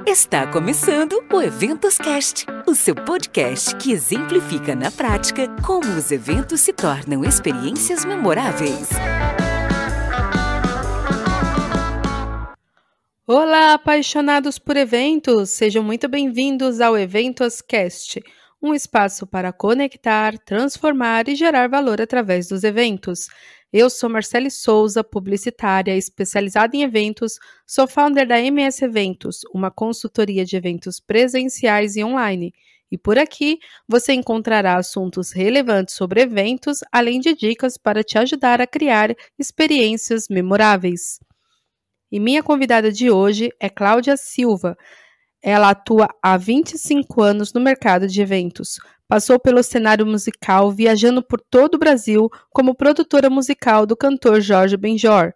Está começando o Eventos Cast, o seu podcast que exemplifica na prática como os eventos se tornam experiências memoráveis. Olá, apaixonados por eventos! Sejam muito bem-vindos ao Eventos Cast, um espaço para conectar, transformar e gerar valor através dos eventos. Eu sou Marcele Souza, publicitária especializada em eventos, sou founder da MS Eventos, uma consultoria de eventos presenciais e online. E por aqui você encontrará assuntos relevantes sobre eventos, além de dicas para te ajudar a criar experiências memoráveis. E minha convidada de hoje é Cláudia Silva. Ela atua há 25 anos no mercado de eventos. Passou pelo cenário musical, viajando por todo o Brasil como produtora musical do cantor Jorge Benjor.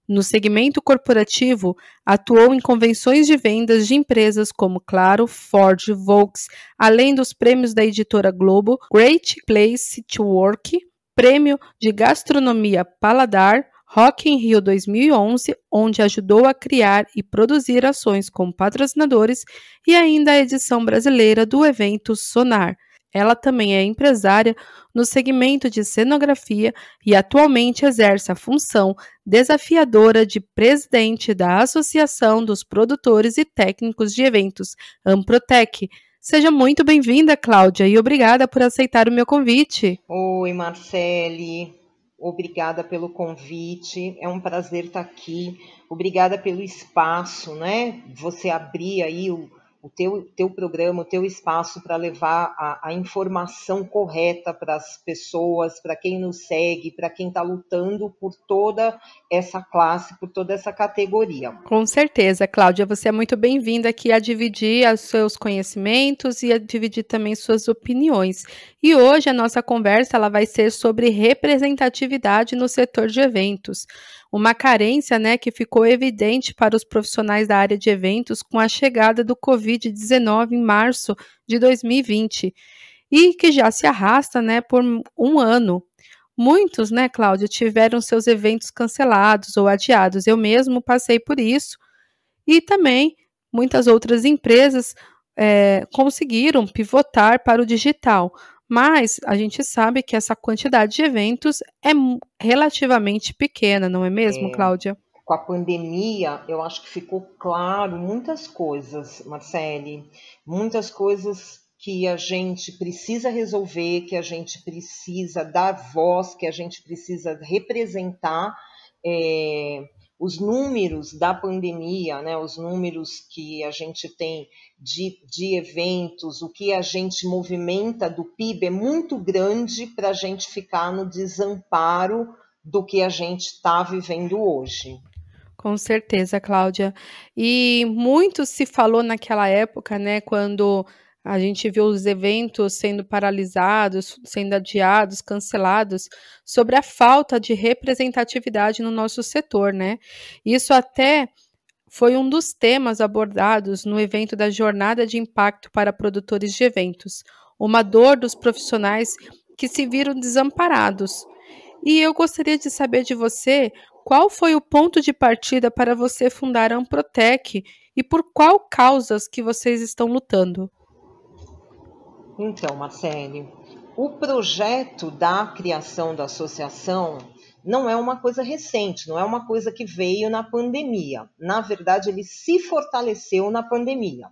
No segmento corporativo, atuou em convenções de vendas de empresas como Claro, Ford, Volks, além dos prêmios da editora Globo, Great Place to Work, Prêmio de Gastronomia Paladar, Rock in Rio 2011, onde ajudou a criar e produzir ações como patrocinadores, e ainda a edição brasileira do evento Sonar. Ela também é empresária no segmento de cenografia e atualmente exerce a função desafiadora de presidente da Associação dos Produtores e Técnicos de Eventos, Amprotec. Seja muito bem-vinda, Cláudia, e obrigada por aceitar o meu convite. Oi, Marcele. Obrigada pelo convite, é um prazer estar aqui. Obrigada pelo espaço, né? Você abrir aí o teu programa, o teu espaço para levar a informação correta para as pessoas, para quem nos segue, para quem está lutando por toda essa classe, por toda essa categoria. Com certeza, Cláudia, você é muito bem-vinda aqui a dividir os seus conhecimentos e a dividir também suas opiniões. E hoje a nossa conversa ela vai ser sobre representatividade no setor de eventos. Uma carência, né, que ficou evidente para os profissionais da área de eventos com a chegada do Covid-19 em março de 2020 e que já se arrasta, né, por um ano. Muitos, né, Cláudia, tiveram seus eventos cancelados ou adiados. Eu mesmo passei por isso e também muitas outras empresas conseguiram pivotar para o digital. Mas a gente sabe que essa quantidade de eventos é relativamente pequena, não é mesmo, Cláudia? Com a pandemia, eu acho que ficou claro muitas coisas, Marcele, muitas coisas que a gente precisa resolver, que a gente precisa dar voz, que a gente precisa representar. Os números da pandemia, né, os números que a gente tem de eventos, o que a gente movimenta do PIB é muito grande para a gente ficar no desamparo do que a gente está vivendo hoje. Com certeza, Cláudia. E muito se falou naquela época, né, quando a gente viu os eventos sendo paralisados, sendo adiados, cancelados, sobre a falta de representatividade no nosso setor, né? Isso até foi um dos temas abordados no evento da Jornada de Impacto para Produtores de Eventos, uma dor dos profissionais que se viram desamparados. E eu gostaria de saber de você qual foi o ponto de partida para você fundar a Amprotec e por qual causas que vocês estão lutando. Então, Marcele, o projeto da criação da associação não é uma coisa recente, não é uma coisa que veio na pandemia. Na verdade, ele se fortaleceu na pandemia.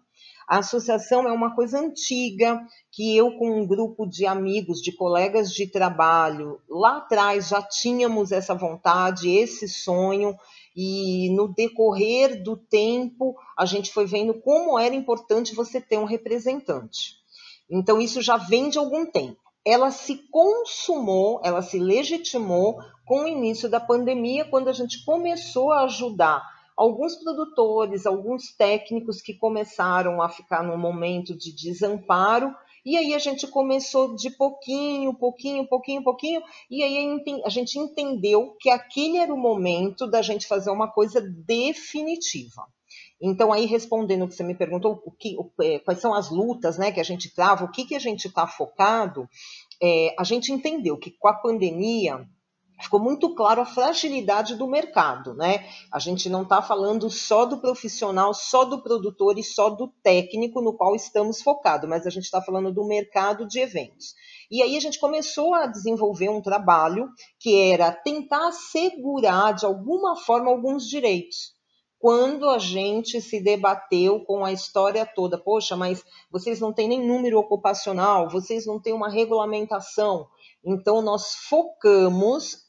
A associação é uma coisa antiga, que eu com um grupo de amigos, de colegas de trabalho, lá atrás já tínhamos essa vontade, esse sonho, e no decorrer do tempo a gente foi vendo como era importante você ter um representante. Então isso já vem de algum tempo. Ela se consumou, ela se legitimou com o início da pandemia, quando a gente começou a ajudar alguns produtores, alguns técnicos que começaram a ficar num momento de desamparo, e aí a gente começou de pouquinho, e aí a gente entendeu que aquele era o momento da gente fazer uma coisa definitiva. Então, aí respondendo o que você me perguntou, quais são as lutas, né, que a gente trava, o que a gente está focado, a gente entendeu que com a pandemia ficou muito claro a fragilidade do mercado, né? A gente não está falando só do profissional, só do produtor e só do técnico no qual estamos focados, mas a gente está falando do mercado de eventos. E aí a gente começou a desenvolver um trabalho que era tentar assegurar de alguma forma alguns direitos. Quando a gente se debateu com a história toda, poxa, mas vocês não têm nem número ocupacional, vocês não têm uma regulamentação. Então, nós focamos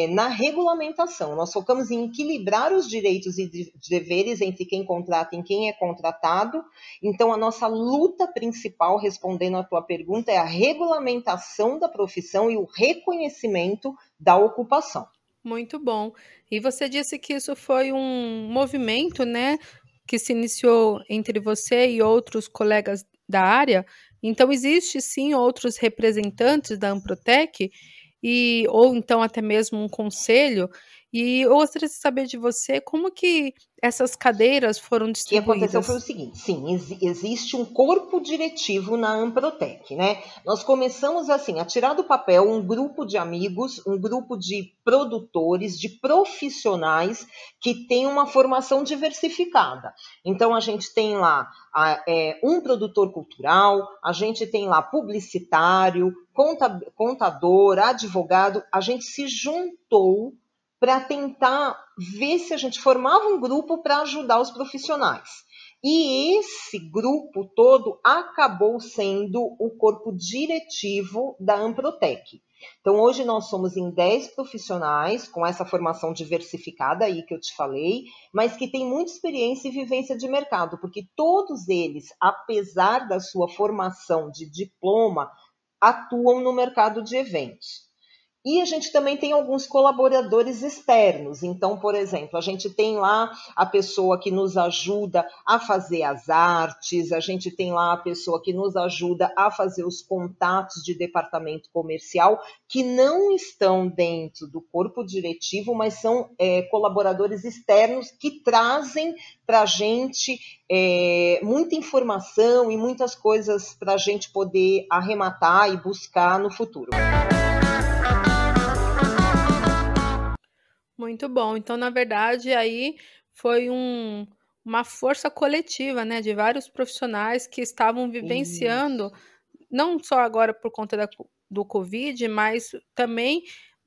na regulamentação, nós focamos em equilibrar os direitos e deveres entre quem contrata e quem é contratado. Então, a nossa luta principal, respondendo à tua pergunta, é a regulamentação da profissão e o reconhecimento da ocupação. Muito bom. E você disse que isso foi um movimento, né, que se iniciou entre você e outros colegas da área. Então, existe sim outros representantes da Amprotec, ou então até mesmo um conselho. E eu gostaria de saber de você como que essas cadeiras foram O que aconteceu distribuídas. foi o seguinte, sim, existe um corpo diretivo na Amprotec, né? Nós começamos assim, a tirar do papel um grupo de amigos, um grupo de produtores, de profissionais que tem uma formação diversificada. Então, a gente tem lá um produtor cultural, a gente tem lá publicitário, contador, advogado, a gente se juntou para tentar ver se a gente formava um grupo para ajudar os profissionais. E esse grupo todo acabou sendo o corpo diretivo da Amprotec. Então, hoje nós somos em 10 profissionais com essa formação diversificada aí que eu te falei, mas que tem muita experiência e vivência de mercado, porque todos eles, apesar da sua formação de diploma, atuam no mercado de eventos. E a gente também tem alguns colaboradores externos. Então, por exemplo, a gente tem lá a pessoa que nos ajuda a fazer as artes, a gente tem lá a pessoa que nos ajuda a fazer os contatos de departamento comercial, que não estão dentro do corpo diretivo, mas são colaboradores externos que trazem para a gente muita informação e muitas coisas para a gente poder arrematar e buscar no futuro. Muito bom. Então, na verdade, aí foi uma força coletiva, né, de vários profissionais que estavam vivenciando, não só agora por conta do Covid, mas também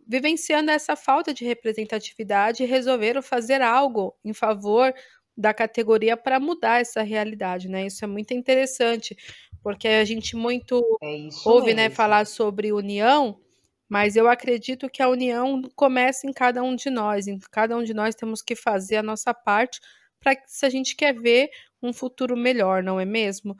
vivenciando essa falta de representatividade e resolveram fazer algo em favor da categoria para mudar essa realidade, né? Isso é muito interessante, porque a gente muito ouve, né, falar sobre união, mas eu acredito que a união começa em cada um de nós. Em cada um de nós temos que fazer a nossa parte para que, se a gente quer ver um futuro melhor, não é mesmo?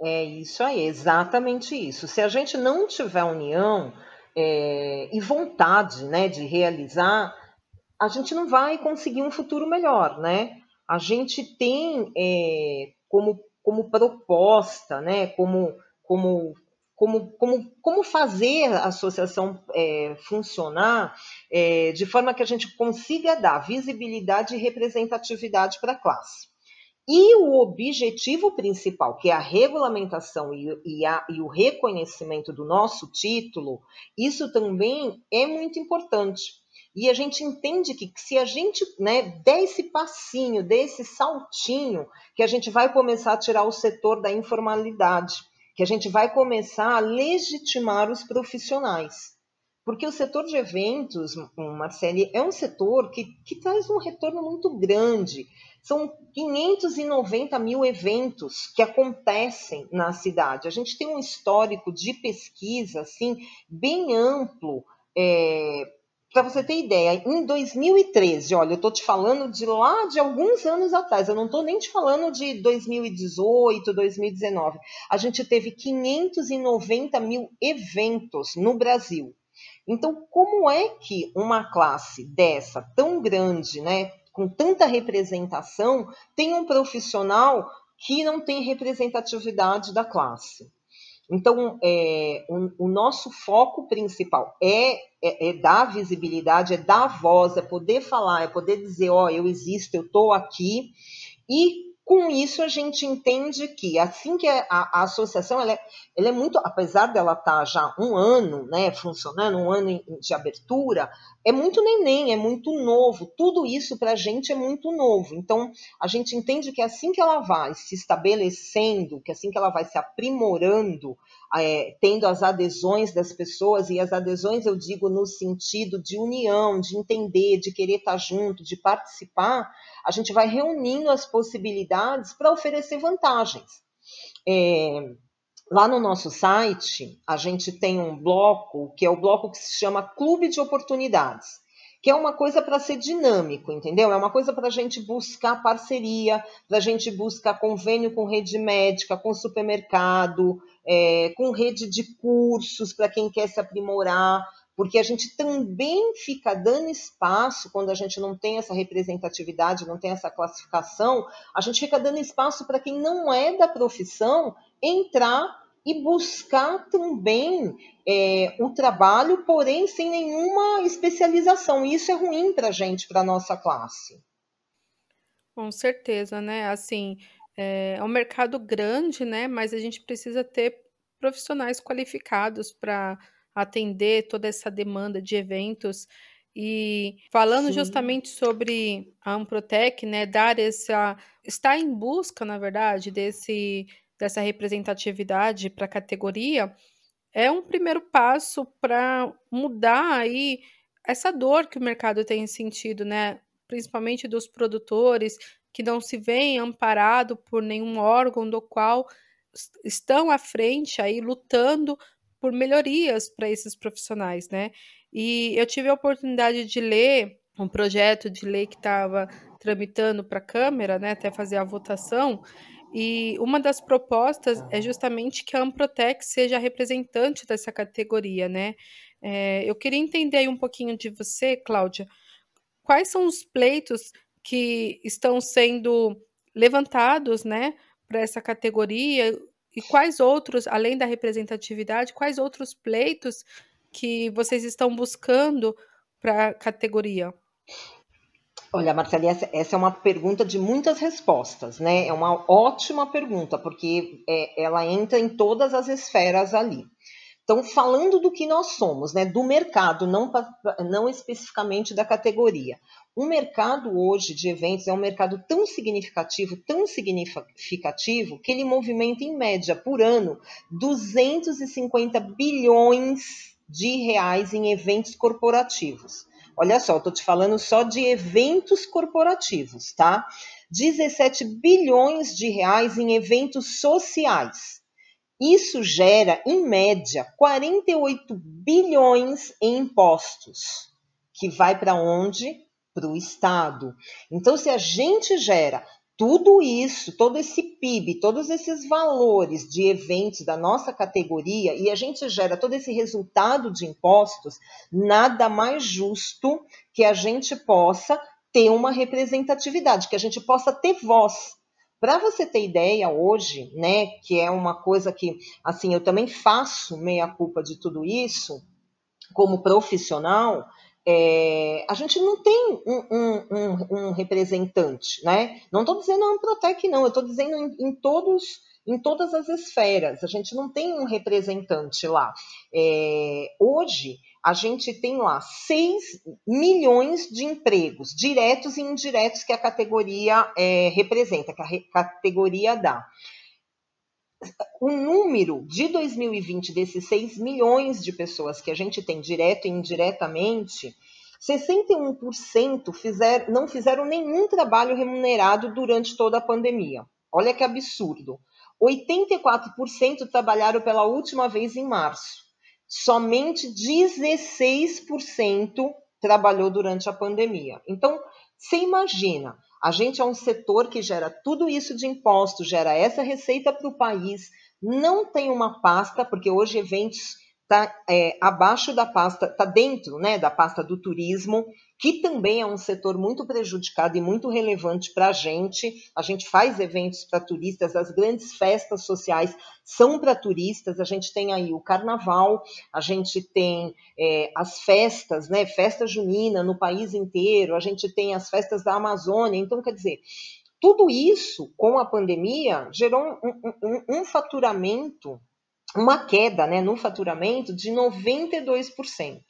É isso aí, exatamente isso. Se a gente não tiver união e vontade, né, de realizar, a gente não vai conseguir um futuro melhor, né? A gente tem como proposta, né, como fazer a associação funcionar de forma que a gente consiga dar visibilidade e representatividade para a classe. E o objetivo principal, que é a regulamentação e o reconhecimento do nosso título, isso também é muito importante. E a gente entende que se a gente der esse passinho, der esse saltinho, que a gente vai começar a tirar o setor da informalidade, que a gente vai começar a legitimar os profissionais. Porque o setor de eventos, Marcele, é um setor que traz um retorno muito grande. São 590 mil eventos que acontecem na cidade. A gente tem um histórico de pesquisa assim, bem amplo. Para você ter ideia, em 2013, olha, eu estou te falando de lá de alguns anos atrás, eu não estou nem te falando de 2018, 2019. A gente teve 590 mil eventos no Brasil. Então, como é que uma classe dessa, tão grande, né, com tanta representação, tem um profissional que não tem representatividade da classe? Então, o nosso foco principal é dar visibilidade, é dar voz, é poder falar, é poder dizer, eu existo, eu estou aqui, e Com isso, a gente entende que, assim que a associação, ela é muito, apesar dela estar já um ano, né, funcionando, um ano de abertura, é muito neném, é muito novo, tudo isso para a gente é muito novo. Então, a gente entende que assim que ela vai se estabelecendo, que assim que ela vai se aprimorando, tendo as adesões das pessoas, e as adesões eu digo no sentido de união, de entender, de querer estar junto, de participar, a gente vai reunindo as possibilidades para oferecer vantagens. Lá no nosso site, a gente tem um bloco, que é o bloco que se chama Clube de Oportunidades, que é uma coisa para ser dinâmico, entendeu? É uma coisa para a gente buscar parceria, para a gente buscar convênio com rede médica, com supermercado, com rede de cursos para quem quer se aprimorar, porque a gente também fica dando espaço, quando a gente não tem essa representatividade, não tem essa classificação, a gente fica dando espaço para quem não é da profissão entrar e buscar também o trabalho, porém sem nenhuma especialização. E isso é ruim para a gente, para a nossa classe. Com certeza, né? Assim, é um mercado grande, né? Mas a gente precisa ter profissionais qualificados para atender toda essa demanda de eventos. E falando Sim. justamente sobre a Amprotec, né? Estar em busca, na verdade, dessa representatividade para a categoria, é um primeiro passo para mudar aí essa dor que o mercado tem sentido, né? Principalmente dos produtores que não se veem amparados por nenhum órgão do qual estão à frente aí lutando por melhorias para esses profissionais, né? E eu tive a oportunidade de ler um projeto de lei que estava tramitando para a Câmara, né, até fazer a votação, e uma das propostas é justamente que a Amprotec seja a representante dessa categoria, né? Eu queria entender aí um pouquinho de você, Cláudia, quais são os pleitos que estão sendo levantados, né, para essa categoria e quais outros, além da representatividade, quais outros pleitos que vocês estão buscando para a categoria? Olha, Marcela, essa é uma pergunta de muitas respostas, né? É uma ótima pergunta, porque ela entra em todas as esferas ali. Então, falando do que nós somos, né, do mercado, não especificamente da categoria. O mercado hoje de eventos é um mercado tão significativo, que ele movimenta, em média, por ano, 250 bilhões de reais em eventos corporativos. Olha só, estou te falando só de eventos corporativos, tá? 17 bilhões de reais em eventos sociais. Isso gera, em média, 48 bilhões em impostos, que vai para onde? Para o Estado. Então, se a gente gera tudo isso, todo esse PIB, todos esses valores de eventos da nossa categoria, e a gente gera todo esse resultado de impostos, nada mais justo que a gente possa ter uma representatividade, que a gente possa ter voz. Para você ter ideia hoje, né, que é uma coisa que, assim, eu também faço meia culpa de tudo isso, como profissional, a gente não tem um representante, né? Não estou dizendo a Amprotec, não, eu estou dizendo em todas as esferas, a gente não tem um representante lá. Hoje, a gente tem lá 6 milhões de empregos, diretos e indiretos, que a categoria representa, que a categoria dá. O número de 2020 desses 6 milhões de pessoas que a gente tem direto e indiretamente, 61% não fizeram nenhum trabalho remunerado durante toda a pandemia. Olha que absurdo. 84% trabalharam pela última vez em março. Somente 16% trabalhou durante a pandemia. Então, você imagina, a gente é um setor que gera tudo isso de impostos, gera essa receita para o país, não tem uma pasta, porque hoje eventos está abaixo da pasta, está dentro, né, da pasta do turismo, que também é um setor muito prejudicado e muito relevante para a gente. A gente faz eventos para turistas, as grandes festas sociais são para turistas, a gente tem aí o carnaval, a gente tem as festas, né, festa junina no país inteiro, a gente tem as festas da Amazônia. Então, quer dizer, Tudo isso, com a pandemia, gerou um faturamento, uma queda, né, no faturamento de 92%.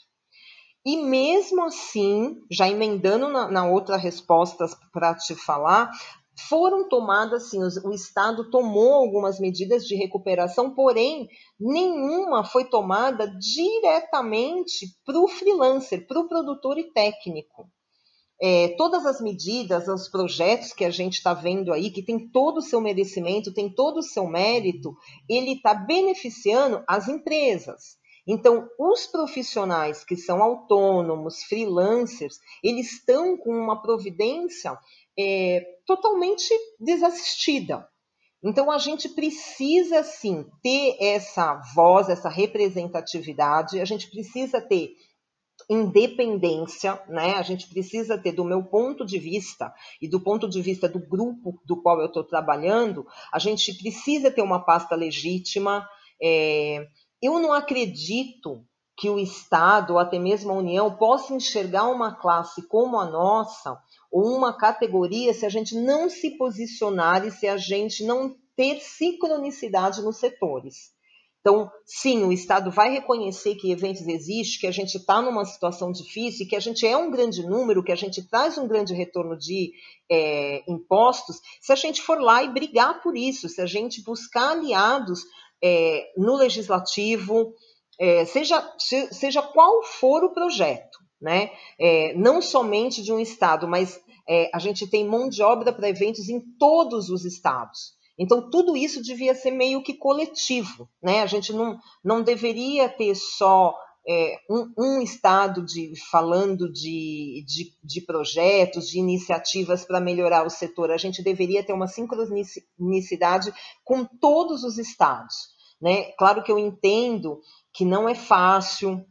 E mesmo assim, já emendando na outra resposta para te falar, foram tomadas, sim, o Estado tomou algumas medidas de recuperação, porém, nenhuma foi tomada diretamente para o freelancer, para o produtor e técnico. Todas as medidas, os projetos que a gente está vendo aí, que tem todo o seu merecimento, tem todo o seu mérito, ele está beneficiando as empresas. Então, os profissionais que são autônomos, freelancers, eles estão com uma providência totalmente desassistida. Então, a gente precisa, sim, ter essa voz, essa representatividade, a gente precisa ter independência, né? A gente precisa ter, do meu ponto de vista e do ponto de vista do grupo do qual eu estou trabalhando, a gente precisa ter uma pasta legítima. Eu não acredito que o Estado, ou até mesmo a União, possa enxergar uma classe como a nossa, ou uma categoria, se a gente não se posicionar e se a gente não ter sincronicidade nos setores. Então, sim, o Estado vai reconhecer que eventos existem, que a gente está numa situação difícil, que a gente é um grande número, que a gente traz um grande retorno de impostos, se a gente for lá e brigar por isso, se a gente buscar aliados no legislativo, seja qual for o projeto, né? Não somente de um Estado, mas a gente tem mão de obra para eventos em todos os estados. Então, tudo isso devia ser meio que coletivo, né? A gente não deveria ter só um estado falando de projetos, de iniciativas para melhorar o setor. A gente deveria ter uma sincronicidade com todos os estados, né? Claro que eu entendo que não é fácil.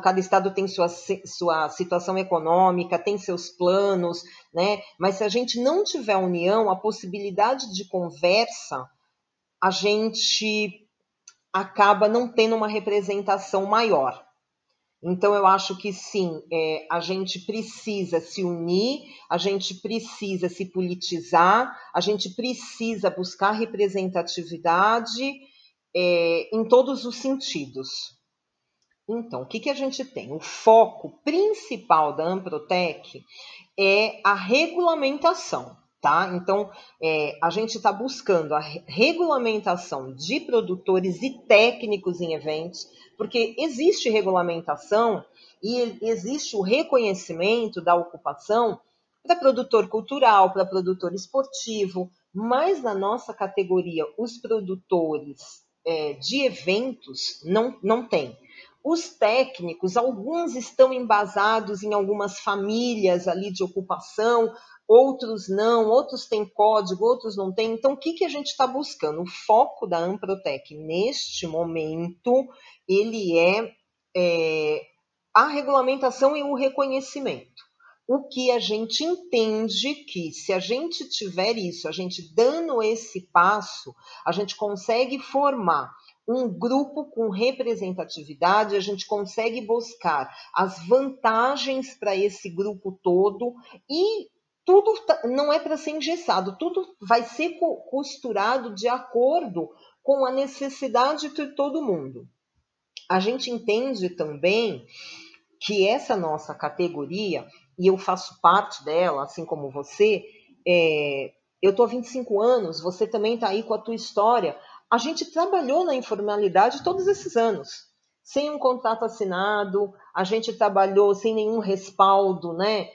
Cada estado tem sua situação econômica, tem seus planos, né? Mas se a gente não tiver união, a possibilidade de conversa, a gente acaba não tendo uma representação maior. Então, eu acho que sim, a gente precisa se unir, a gente precisa se politizar, a gente precisa buscar representatividade em todos os sentidos. Então, o que a gente tem? O foco principal da Amprotec é a regulamentação, tá? Então, a gente está buscando a regulamentação de produtores e técnicos em eventos, porque existe regulamentação e existe o reconhecimento da ocupação para produtor cultural, para produtor esportivo, mas na nossa categoria, os produtores de eventos não tem. Os técnicos, alguns estão embasados em algumas famílias ali de ocupação, outros não, outros têm código, outros não têm. Então, o que a gente está buscando? O foco da Amprotec neste momento, ele a regulamentação e o reconhecimento. O que a gente entende que, se a gente tiver isso, a gente dando esse passo, a gente consegue formar um grupo com representatividade, a gente consegue buscar as vantagens para esse grupo todo e tudo não é para ser engessado, tudo vai ser costurado de acordo com a necessidade de todo mundo. A gente entende também que essa nossa categoria, e eu faço parte dela, assim como você, eu estou há 25 anos, você também está aí com a tua história. A gente trabalhou na informalidade todos esses anos, sem um contrato assinado, a gente trabalhou sem nenhum respaldo, né,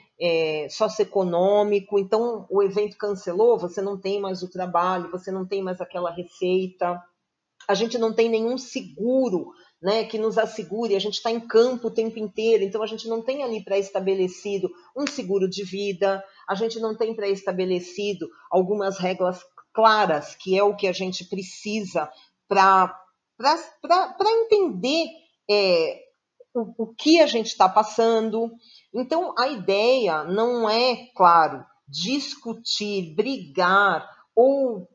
socioeconômico, então o evento cancelou, você não tem mais o trabalho, você não tem mais aquela receita, a gente não tem nenhum seguro, né, que nos assegure, a gente está em campo o tempo inteiro, então a gente não tem ali pré-estabelecido um seguro de vida, a gente não tem pré-estabelecido algumas regras claras, que é o que a gente precisa para entender o que a gente está passando. Então, a ideia não é, claro, discutir, brigar ou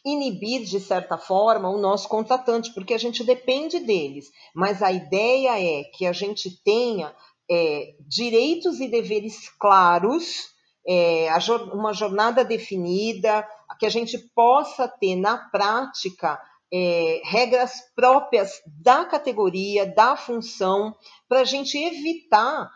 inibir, de certa forma, o nosso contratante, porque a gente depende deles. Mas a ideia é que a gente tenha direitos e deveres claros uma jornada definida, que a gente possa ter na prática regras próprias da categoria, da função, para a gente evitar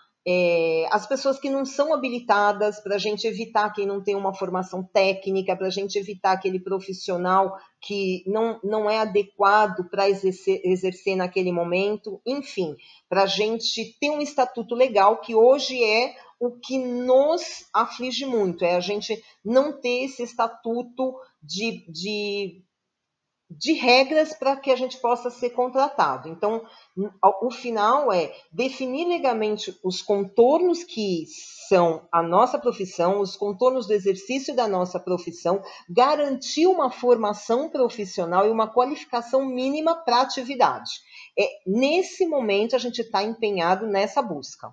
as pessoas que não são habilitadas, para a gente evitar quem não tem uma formação técnica, para a gente evitar aquele profissional que não é adequado para exercer naquele momento, enfim, para a gente ter um estatuto legal, que hoje é o que nos aflige muito, é a gente não ter esse estatuto de regras para que a gente possa ser contratado. Então, o final é definir legalmente os contornos que são a nossa profissão, os contornos do exercício da nossa profissão, garantir uma formação profissional e uma qualificação mínima para a atividade. Nesse momento, a gente está empenhado nessa busca.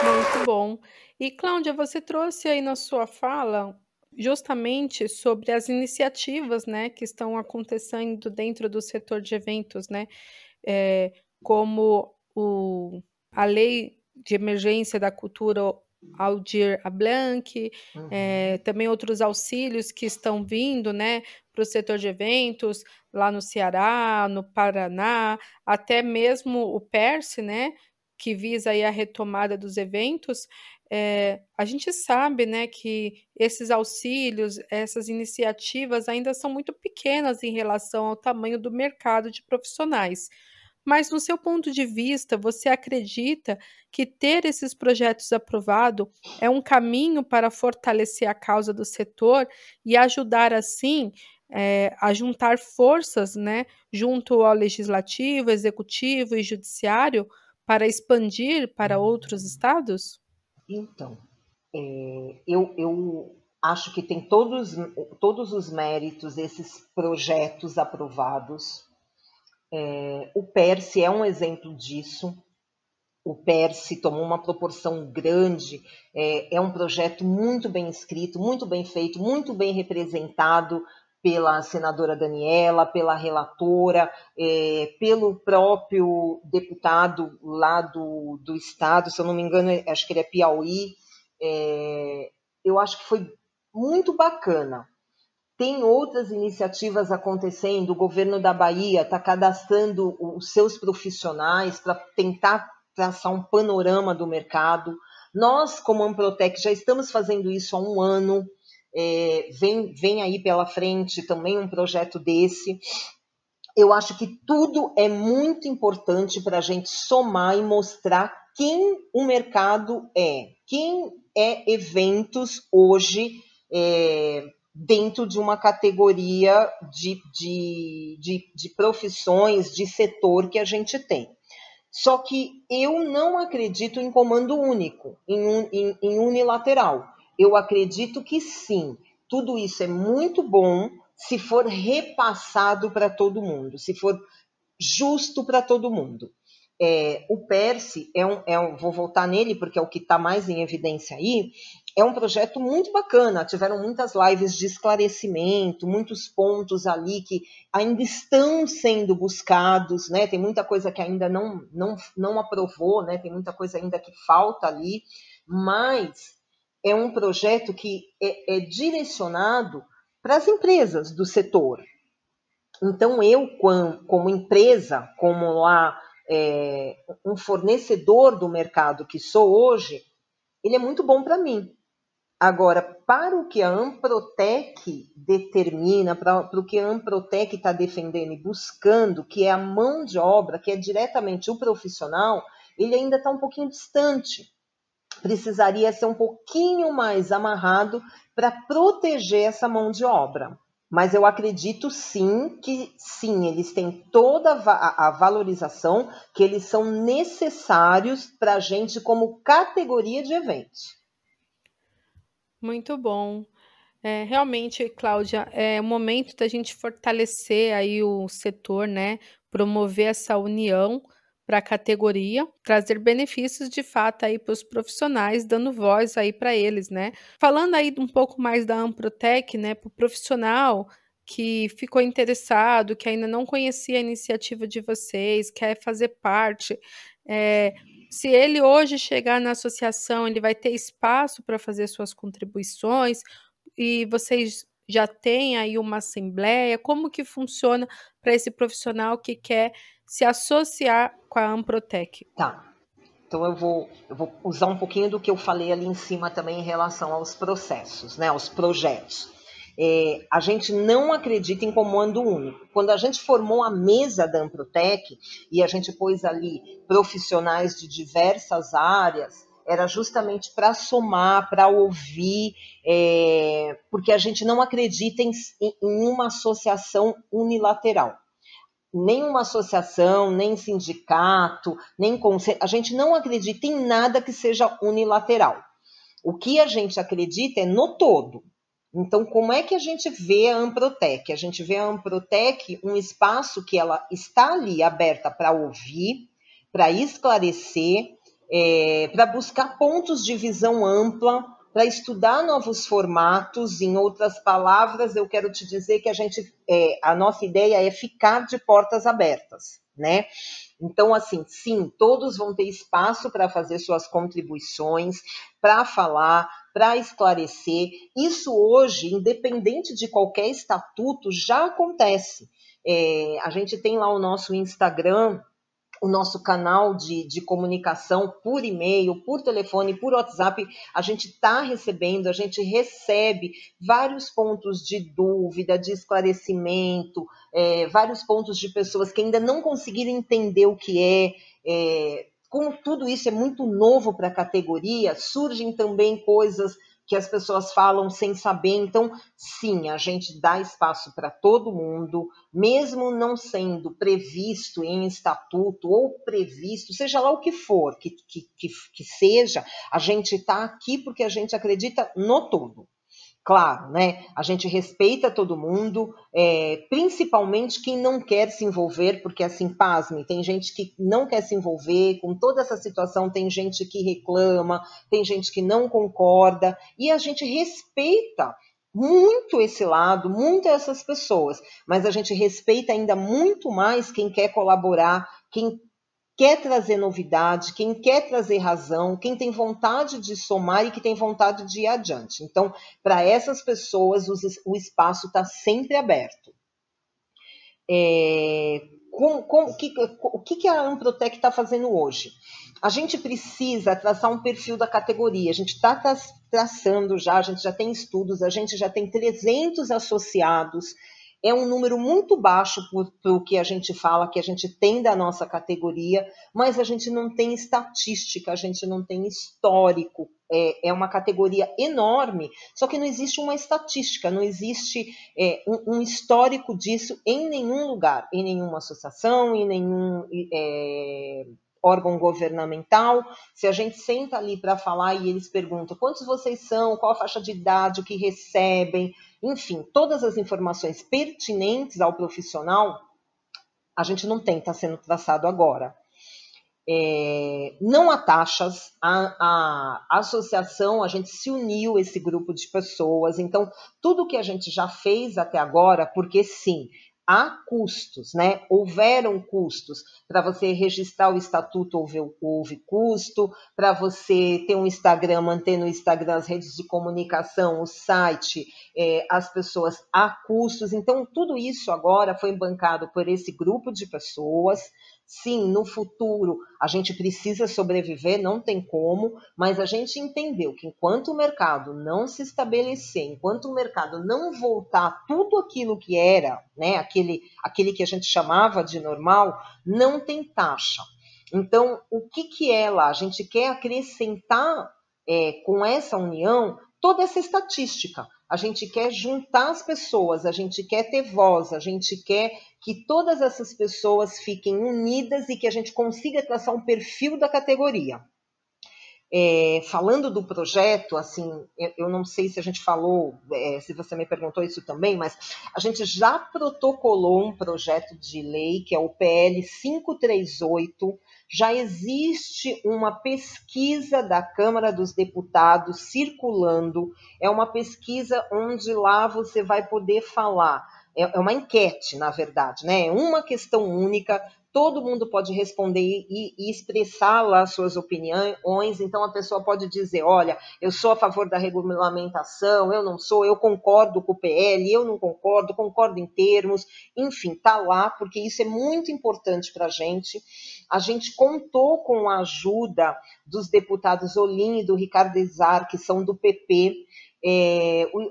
Muito bom. E, Cláudia, você trouxe aí na sua fala justamente sobre as iniciativas, né, que estão acontecendo dentro do setor de eventos, né, como a Lei de Emergência da Cultura Aldir Blanc, também outros auxílios que estão vindo, né, para o setor de eventos, lá no Ceará, no Paraná, até mesmo o PERSE, né, que visa aí a retomada dos eventos. A gente sabe, né, que esses auxílios, essas iniciativas ainda são muito pequenas em relação ao tamanho do mercado de profissionais. Mas, no seu ponto de vista, você acredita que ter esses projetos aprovados é um caminho para fortalecer a causa do setor e ajudar, assim, a juntar forças, né, junto ao legislativo, executivo e judiciário para expandir para outros estados? Então, eu acho que tem todos os méritos esses projetos aprovados. O PERSE é um exemplo disso. O PERSE tomou uma proporção grande, é um projeto muito bem escrito, muito bem feito, muito bem representado pela senadora Daniela, pela relatora, pelo próprio deputado lá do estado, se eu não me engano, acho que ele é Piauí. Eu acho que foi muito bacana. Tem outras iniciativas acontecendo, o governo da Bahia está cadastrando os seus profissionais para tentar traçar um panorama do mercado. Nós, como Amprotec, já estamos fazendo isso há um ano, vem aí pela frente também um projeto desse. Eu acho que tudo é muito importante para a gente somar e mostrar quem o mercado quem é eventos hoje, dentro de uma categoria de profissões, de setor que a gente tem. Só que eu não acredito em comando único, em unilateral. Eu acredito que sim, tudo isso é muito bom se for repassado para todo mundo, se for justo para todo mundo. O PERSE vou voltar nele porque é o que está mais em evidência aí. É um projeto muito bacana, tiveram muitas lives de esclarecimento, muitos pontos ali que ainda estão sendo buscados, né? Tem muita coisa que ainda não aprovou, né? Tem muita coisa ainda que falta ali, mas é um projeto que é direcionado para as empresas do setor. Então, eu, como empresa, como lá um fornecedor do mercado que sou hoje, ele é muito bom para mim. Agora, para o que a Amprotec determina, para o que a Amprotec está defendendo e buscando, que é a mão de obra, que é diretamente o profissional, ele ainda está um pouquinho distante. Precisaria ser um pouquinho mais amarrado para proteger essa mão de obra. Mas eu acredito sim que sim, eles têm toda a valorização, que eles são necessários para a gente como categoria de eventos. Muito bom. Realmente, Cláudia, é o momento da gente fortalecer aí o setor, né? Promover essa união para a categoria, trazer benefícios de fato aí para os profissionais, dando voz aí para eles, né? Falando aí um pouco mais da Amprotec, né? Para o profissional que ficou interessado, que ainda não conhecia a iniciativa de vocês, quer fazer parte, se ele hoje chegar na associação, ele vai ter espaço para fazer suas contribuições e vocês já têm aí uma assembleia? Como que funciona para esse profissional que quer se associar com a Amprotec? Tá. Então eu vou usar um pouquinho do que eu falei ali em cima também em relação aos processos, né, aos projetos. A gente não acredita em comando único. Quando a gente formou a mesa da Amprotec e a gente pôs ali profissionais de diversas áreas, era justamente para somar, para ouvir, porque a gente não acredita em uma associação unilateral. Nenhuma associação, nem sindicato, nem conselho, a gente não acredita em nada que seja unilateral. O que a gente acredita é no todo. Então, como é que a gente vê a Amprotec? A gente vê a Amprotec um espaço que ela está ali aberta para ouvir, para esclarecer, para buscar pontos de visão ampla, para estudar novos formatos. Em outras palavras, eu quero te dizer que a nossa ideia é ficar de portas abertas, né? Então, assim, sim, todos vão ter espaço para fazer suas contribuições, para falar, para esclarecer. Isso hoje, independente de qualquer estatuto, já acontece. A gente tem lá o nosso Instagram, o nosso canal de comunicação por e-mail, por telefone, por WhatsApp, a gente está recebendo, a gente recebe vários pontos de dúvida, de esclarecimento, vários pontos de pessoas que ainda não conseguiram entender o que como tudo isso é muito novo para a categoria, surgem também coisas que as pessoas falam sem saber. Então, sim, a gente dá espaço para todo mundo, mesmo não sendo previsto em estatuto ou previsto, seja lá o que for que seja, a gente está aqui porque a gente acredita no todo. Claro, né? A gente respeita todo mundo, principalmente quem não quer se envolver, porque assim, pasme, tem gente que não quer se envolver com toda essa situação, tem gente que reclama, tem gente que não concorda, e a gente respeita muito esse lado, muito essas pessoas, mas a gente respeita ainda muito mais quem quer colaborar, quem quer trazer novidade, quem quer trazer razão, quem tem vontade de somar e que tem vontade de ir adiante. Então, para essas pessoas, o espaço está sempre aberto. O que a Amprotec está fazendo hoje? A gente precisa traçar um perfil da categoria, a gente está traçando já, a gente já tem estudos, a gente já tem 300 associados, é um número muito baixo para o que a gente fala, que a gente tem da nossa categoria, mas a gente não tem estatística, a gente não tem histórico. É uma categoria enorme, só que não existe uma estatística, não existe um histórico disso em nenhum lugar, em nenhuma associação, em nenhum órgão governamental. Se a gente senta ali para falar e eles perguntam quantos vocês são, qual a faixa de idade, o que recebem, enfim, todas as informações pertinentes ao profissional, a gente não tem, está sendo traçado agora. Não há taxas, a associação, a gente se uniu, esse grupo de pessoas, então tudo que a gente já fez até agora, porque sim, há custos, né? Houveram custos. Para você registrar o estatuto, houve custo. Para você ter um Instagram, manter no Instagram as redes de comunicação, o site, as pessoas, há custos. Então, tudo isso agora foi bancado por esse grupo de pessoas. Sim, no futuro a gente precisa sobreviver, não tem como, mas a gente entendeu que enquanto o mercado não se estabelecer, enquanto o mercado não voltar tudo aquilo que era, né, aquele que a gente chamava de normal, não tem taxa. Então, o que é lá? A gente quer acrescentar com essa união toda essa estatística. A gente quer juntar as pessoas, a gente quer ter voz, a gente quer que todas essas pessoas fiquem unidas e que a gente consiga traçar um perfil da categoria. Falando do projeto, assim, eu não sei se a gente falou, se você me perguntou isso também, mas a gente já protocolou um projeto de lei, que é o PL 538, já existe uma pesquisa da Câmara dos Deputados circulando, é uma pesquisa onde lá você vai poder falar, é uma enquete, na verdade, né? É uma questão única, todo mundo pode responder e expressar lá suas opiniões. Então, a pessoa pode dizer, olha, eu sou a favor da regulamentação, eu não sou, eu concordo com o PL, eu não concordo, concordo em termos, enfim, está lá, porque isso é muito importante para a gente. A gente contou com a ajuda dos deputados Olim e do Ricardo Izar, que são do PP.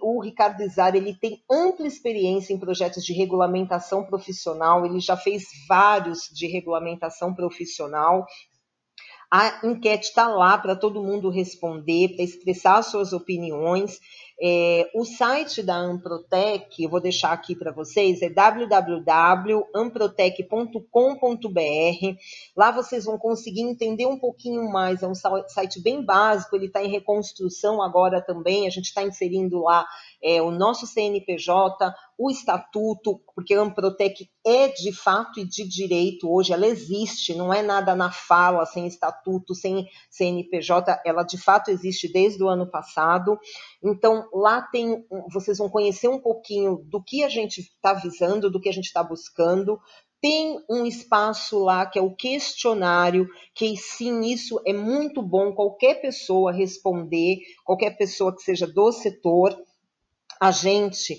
O Ricardo Izar, ele tem ampla experiência em projetos de regulamentação profissional, ele já fez vários de regulamentação profissional. A enquete está lá para todo mundo responder, para expressar suas opiniões. O site da Amprotec, eu vou deixar aqui para vocês, é www.amprotec.com.br. Lá vocês vão conseguir entender um pouquinho mais, é um site bem básico, ele está em reconstrução agora também, a gente está inserindo lá o nosso CNPJ, o estatuto, porque a Amprotec é de fato e de direito hoje, ela existe, não é nada na fala, sem estatuto, sem CNPJ, ela de fato existe desde o ano passado. Então, lá vocês vão conhecer um pouquinho do que a gente está visando, do que a gente está buscando. Tem um espaço lá que é o questionário, que sim, isso é muito bom, qualquer pessoa responder, qualquer pessoa que seja do setor. A gente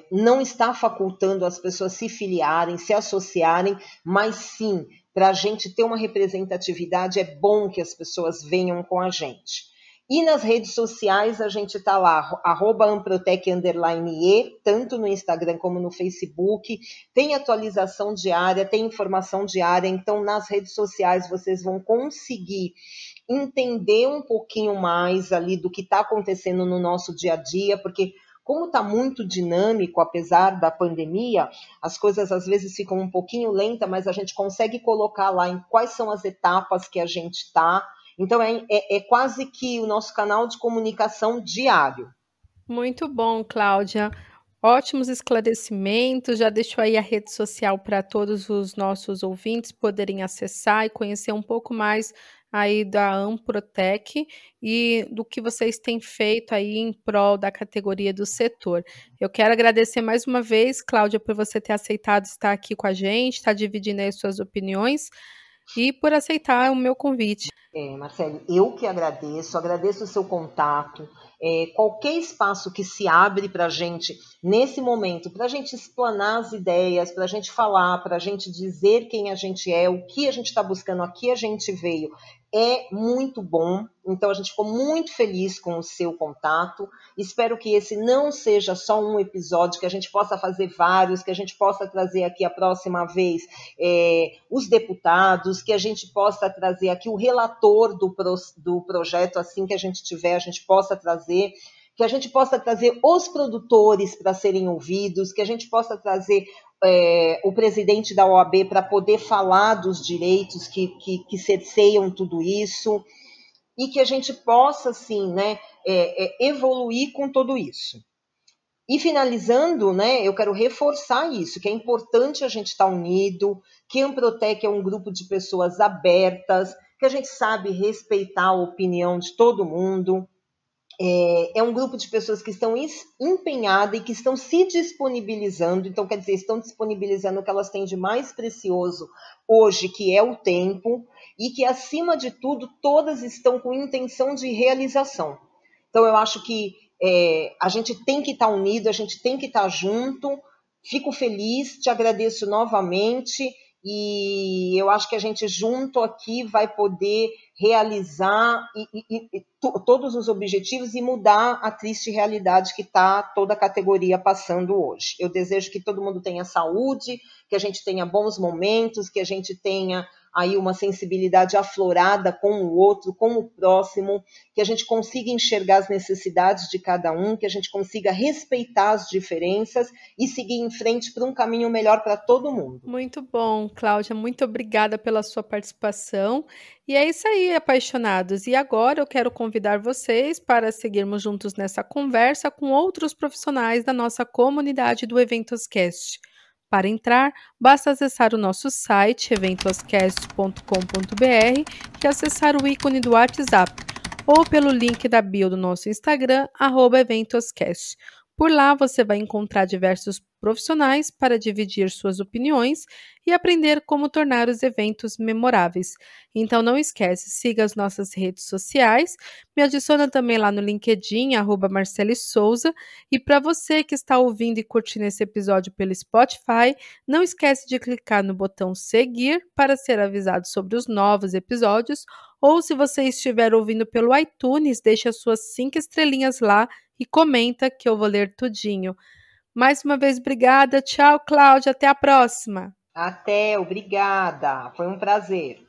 não está facultando as pessoas se filiarem, se associarem, mas sim, para a gente ter uma representatividade, é bom que as pessoas venham com a gente. E nas redes sociais a gente está lá, @amprotec_e, tanto no Instagram como no Facebook, tem atualização diária, tem informação diária, então nas redes sociais vocês vão conseguir entender um pouquinho mais ali do que está acontecendo no nosso dia a dia, porque como está muito dinâmico, apesar da pandemia, as coisas às vezes ficam um pouquinho lentas, mas a gente consegue colocar lá em quais são as etapas que a gente está. Então, é quase que o nosso canal de comunicação diário. Muito bom, Cláudia. Ótimos esclarecimentos. Já deixo aí a rede social para todos os nossos ouvintes poderem acessar e conhecer um pouco mais aí da Amprotec e do que vocês têm feito aí em prol da categoria do setor. Eu quero agradecer mais uma vez, Cláudia, por você ter aceitado estar aqui com a gente, estar dividindo aí as suas opiniões e por aceitar o meu convite. Marcele, eu que agradeço o seu contato, qualquer espaço que se abre para a gente, nesse momento, para a gente explanar as ideias, para a gente falar, para a gente dizer quem a gente é, o que a gente está buscando, aqui a gente veio, é muito bom. Então, a gente ficou muito feliz com o seu contato. Espero que esse não seja só um episódio, que a gente possa fazer vários, que a gente possa trazer aqui a próxima vez os deputados, que a gente possa trazer aqui o relator do projeto, assim que a gente tiver, a gente possa trazer, que a gente possa trazer os produtores para serem ouvidos, que a gente possa trazer o presidente da OAB para poder falar dos direitos que cerceiam tudo isso, e que a gente possa, assim, né, evoluir com tudo isso. E finalizando, né, eu quero reforçar isso, que é importante a gente estar unido, que a Amprotec é um grupo de pessoas abertas, que a gente sabe respeitar a opinião de todo mundo. É um grupo de pessoas que estão empenhadas e que estão se disponibilizando, então quer dizer, estão disponibilizando o que elas têm de mais precioso hoje, que é o tempo, e que acima de tudo, todas estão com intenção de realização. Então eu acho que a gente tem que estar unido, a gente tem que estar junto. Fico feliz, te agradeço novamente, e eu acho que a gente junto aqui vai poder realizar todos os objetivos e mudar a triste realidade que está toda a categoria passando hoje. Eu desejo que todo mundo tenha saúde, que a gente tenha bons momentos, que a gente tenha aí uma sensibilidade aflorada com o outro, com o próximo, que a gente consiga enxergar as necessidades de cada um, que a gente consiga respeitar as diferenças e seguir em frente para um caminho melhor para todo mundo. Muito bom, Cláudia, muito obrigada pela sua participação. E é isso aí, apaixonados. E agora eu quero convidar vocês para seguirmos juntos nessa conversa com outros profissionais da nossa comunidade do Eventoscast. Para entrar, basta acessar o nosso site eventoscast.com.br e acessar o ícone do WhatsApp ou pelo link da bio do nosso Instagram, @eventoscast. Por lá você vai encontrar diversos profissionais para dividir suas opiniões e aprender como tornar os eventos memoráveis. Então não esquece, siga as nossas redes sociais, me adiciona também lá no LinkedIn, @Marcele Souza, e para você que está ouvindo e curtindo esse episódio pelo Spotify, não esquece de clicar no botão seguir para ser avisado sobre os novos episódios, ou se você estiver ouvindo pelo iTunes, deixe as suas 5 estrelinhas lá e comenta que eu vou ler tudinho. Mais uma vez, obrigada. Tchau, Cláudia. Até a próxima. Até, obrigada. Foi um prazer.